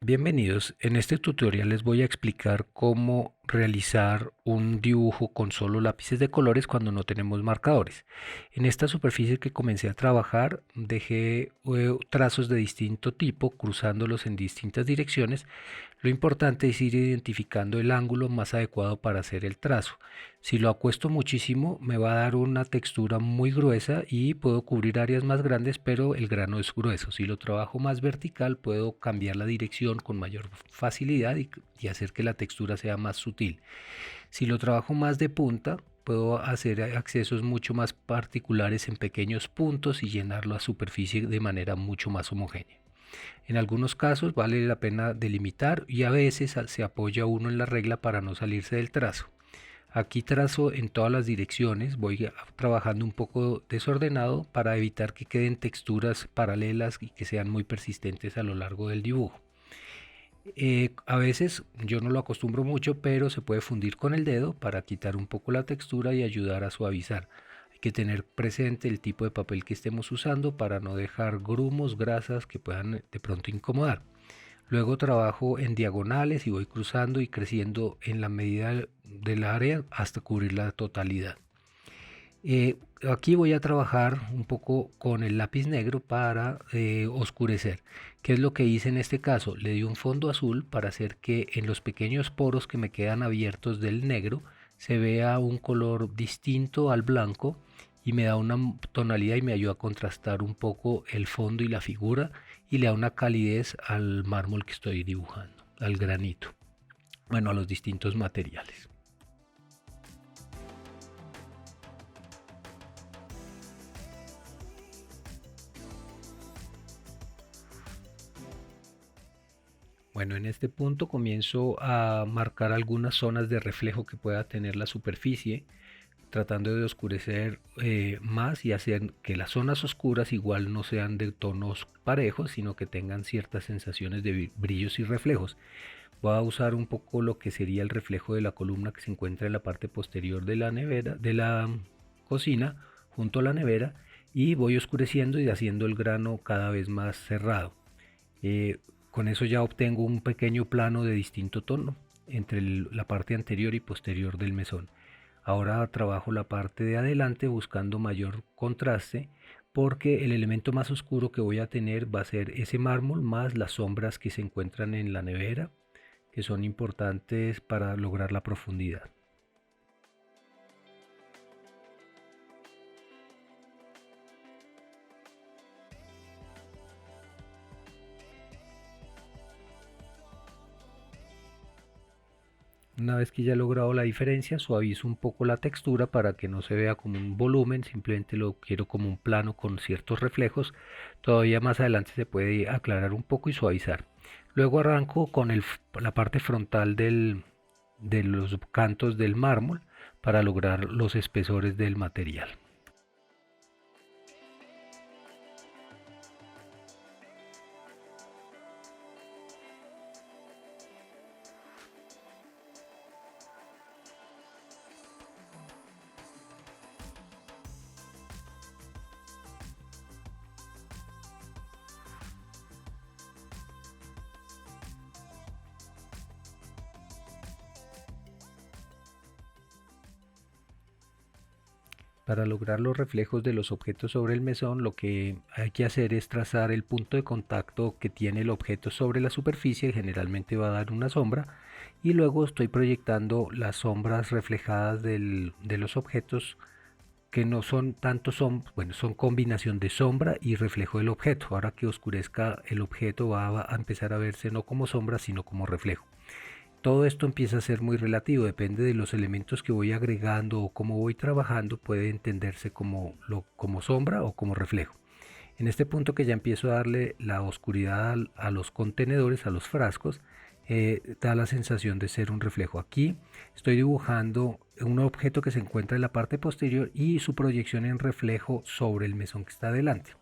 Bienvenidos, en este tutorial les voy a explicar cómo realizar un dibujo con solo lápices de colores cuando no tenemos marcadores. En esta superficie que comencé a trabajar dejé trazos de distinto tipo cruzándolos en distintas direcciones. Lo importante es ir identificando el ángulo más adecuado para hacer el trazo. Si lo acuesto muchísimo me va a dar una textura muy gruesa y puedo cubrir áreas más grandes, pero el grano es grueso. Si lo trabajo más vertical puedo cambiar la dirección con mayor facilidad y hacer que la textura sea más sutil. Si lo trabajo más de punta, puedo hacer accesos mucho más particulares en pequeños puntos y llenar la superficie de manera mucho más homogénea. En algunos casos vale la pena delimitar y a veces se apoya uno en la regla para no salirse del trazo. Aquí trazo en todas las direcciones, voy trabajando un poco desordenado para evitar que queden texturas paralelas y que sean muy persistentes a lo largo del dibujo. A veces yo no lo acostumbro mucho, pero se puede fundir con el dedo para quitar un poco la textura y ayudar a suavizar. Hay que tener presente el tipo de papel que estemos usando para no dejar grumos, grasas que puedan de pronto incomodar. Luego trabajo en diagonales y voy cruzando y creciendo en la medida del área hasta cubrir la totalidad. Aquí voy a trabajar un poco con el lápiz negro para oscurecer. ¿Qué es lo que hice en este caso? Le di un fondo azul para hacer que en los pequeños poros que me quedan abiertos del negro se vea un color distinto al blanco y me da una tonalidad y me ayuda a contrastar un poco el fondo y la figura y le da una calidez al mármol que estoy dibujando, al granito, bueno, a los distintos materiales. Bueno, en este punto comienzo a marcar algunas zonas de reflejo que pueda tener la superficie, tratando de oscurecer más y hacer que las zonas oscuras igual no sean de tonos parejos, sino que tengan ciertas sensaciones de brillos y reflejos. Voy a usar un poco lo que sería el reflejo de la columna que se encuentra en la parte posterior de la nevera, de la cocina, junto a la nevera, y voy oscureciendo y haciendo el grano cada vez más cerrado. Eh, con eso ya obtengo un pequeño plano de distinto tono entre la parte anterior y posterior del mesón. Ahora trabajo la parte de adelante buscando mayor contraste porque el elemento más oscuro que voy a tener va a ser ese mármol más las sombras que se encuentran en la nevera, que son importantes para lograr la profundidad. Una vez que ya he logrado la diferencia, suavizo un poco la textura para que no se vea como un volumen, simplemente lo quiero como un plano con ciertos reflejos. Todavía más adelante se puede aclarar un poco y suavizar. Luego arranco con la parte frontal de los cantos del mármol para lograr los espesores del material. Para lograr los reflejos de los objetos sobre el mesón, lo que hay que hacer es trazar el punto de contacto que tiene el objeto sobre la superficie, generalmente va a dar una sombra, y luego estoy proyectando las sombras reflejadas de los objetos que no son tanto bueno, son combinación de sombra y reflejo del objeto. Ahora que oscurezca el objeto va a empezar a verse no como sombra, sino como reflejo. Todo esto empieza a ser muy relativo, depende de los elementos que voy agregando o cómo voy trabajando, puede entenderse como sombra o como reflejo. En este punto que ya empiezo a darle la oscuridad a los contenedores, a los frascos, da la sensación de ser un reflejo. Aquí estoy dibujando un objeto que se encuentra en la parte posterior y su proyección en reflejo sobre el mesón que está delante.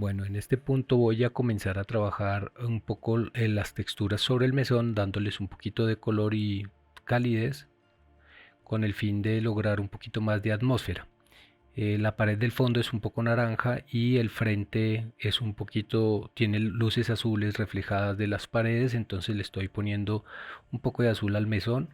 Bueno, en este punto voy a comenzar a trabajar un poco las texturas sobre el mesón, dándoles un poquito de color y calidez con el fin de lograr un poquito más de atmósfera. La pared del fondo es un poco naranja y el frente es un poquito, tiene luces azules reflejadas de las paredes, entonces le estoy poniendo un poco de azul al mesón.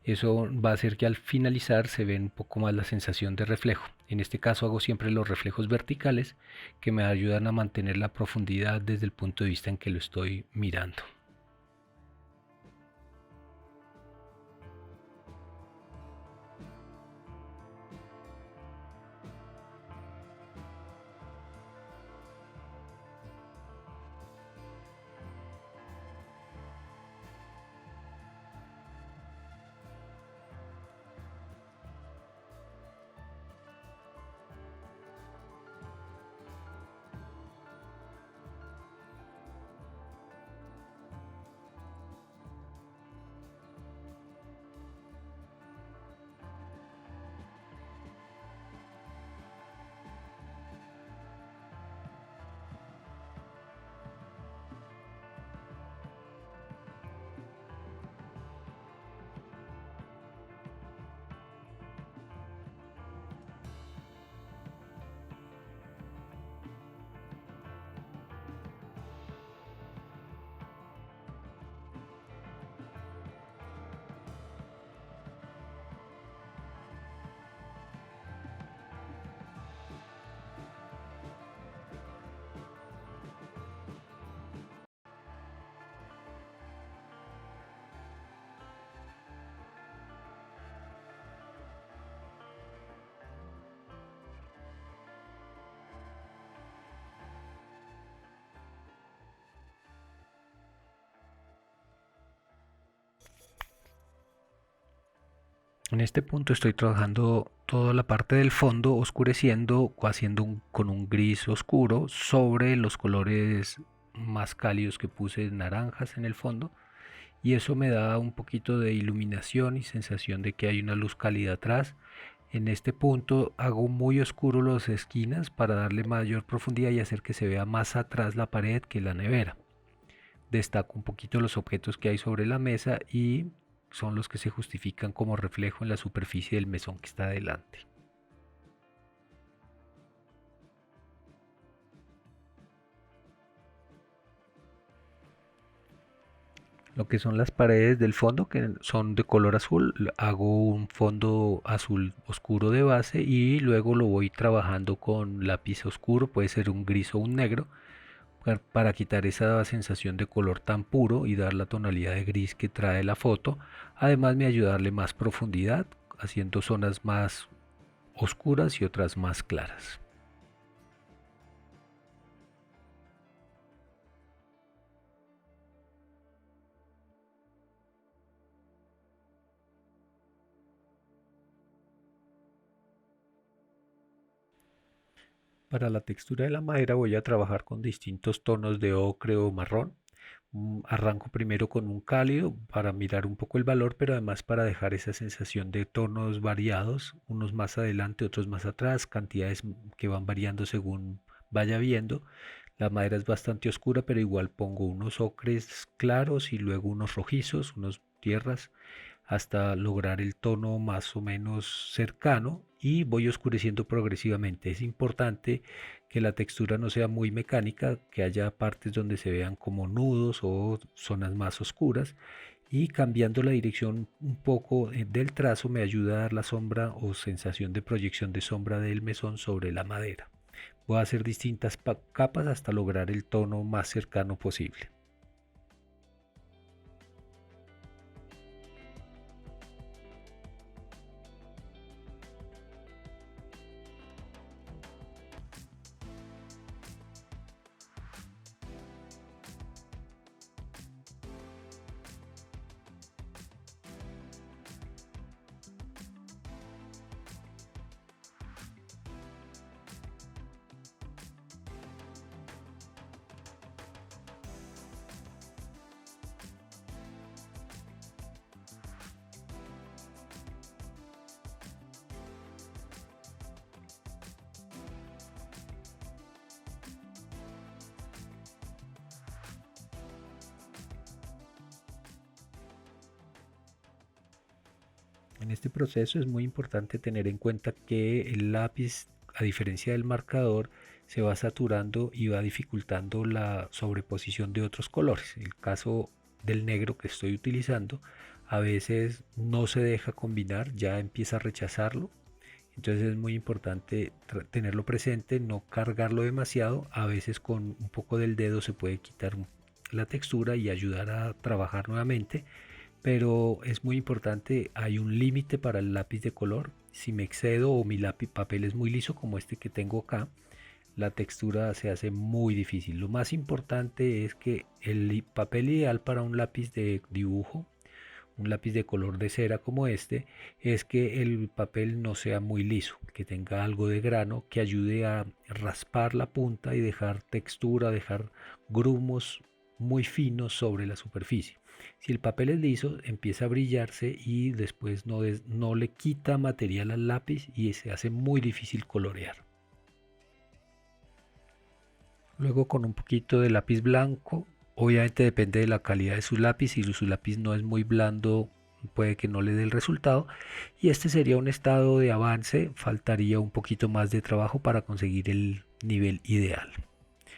Eso va a hacer que al finalizar se ve un poco más la sensación de reflejo. En este caso hago siempre los reflejos verticales que me ayudan a mantener la profundidad desde el punto de vista en que lo estoy mirando. En este punto estoy trabajando toda la parte del fondo, oscureciendo, haciendo con un gris oscuro sobre los colores más cálidos que puse naranjas en el fondo, y eso me da un poquito de iluminación y sensación de que hay una luz cálida atrás. En este punto hago muy oscuro las esquinas para darle mayor profundidad y hacer que se vea más atrás la pared que la nevera. Destaco un poquito los objetos que hay sobre la mesa y son los que se justifican como reflejo en la superficie del mesón que está adelante. Lo que son las paredes del fondo, que son de color azul, hago un fondo azul oscuro de base y luego lo voy trabajando con lápiz oscuro, puede ser un gris o un negro, para quitar esa sensación de color tan puro y dar la tonalidad de gris que trae la foto. Además me ayuda a darle más profundidad, haciendo zonas más oscuras y otras más claras. Para la textura de la madera voy a trabajar con distintos tonos de ocre o marrón. Arranco primero con un cálido para mirar un poco el valor, pero además para dejar esa sensación de tonos variados, unos más adelante, otros más atrás, cantidades que van variando según vaya viendo. La madera es bastante oscura, pero igual pongo unos ocres claros y luego unos rojizos, unos tierras, hasta lograr el tono más o menos cercano y voy oscureciendo progresivamente. Es importante que la textura no sea muy mecánica, que haya partes donde se vean como nudos o zonas más oscuras, y cambiando la dirección un poco del trazo me ayuda a dar la sombra o sensación de proyección de sombra del mesón sobre la madera. Voy a hacer distintas capas hasta lograr el tono más cercano posible. En este proceso es muy importante tener en cuenta que el lápiz, a diferencia del marcador, se va saturando y va dificultando la sobreposición de otros colores. El caso del negro que estoy utilizando a veces no se deja combinar, ya empieza a rechazarlo. Entonces es muy importante tenerlo presente, no cargarlo demasiado. A veces con un poco del dedo se puede quitar la textura y ayudar a trabajar nuevamente, pero es muy importante, hay un límite para el lápiz de color. Si me excedo o mi lápiz papel es muy liso como este que tengo acá, la textura se hace muy difícil. Lo más importante es que el papel ideal para un lápiz de dibujo, un lápiz de color de cera como este, es que el papel no sea muy liso, que tenga algo de grano que ayude a raspar la punta y dejar textura, dejar grumos muy finos sobre la superficie. Si el papel es liso, empieza a brillarse y después no le quita material al lápiz y se hace muy difícil colorear. Luego con un poquito de lápiz blanco, obviamente depende de la calidad de su lápiz, si su lápiz no es muy blando puede que no le dé el resultado, y este sería un estado de avance, faltaría un poquito más de trabajo para conseguir el nivel ideal.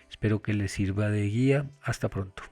Espero que les sirva de guía, hasta pronto.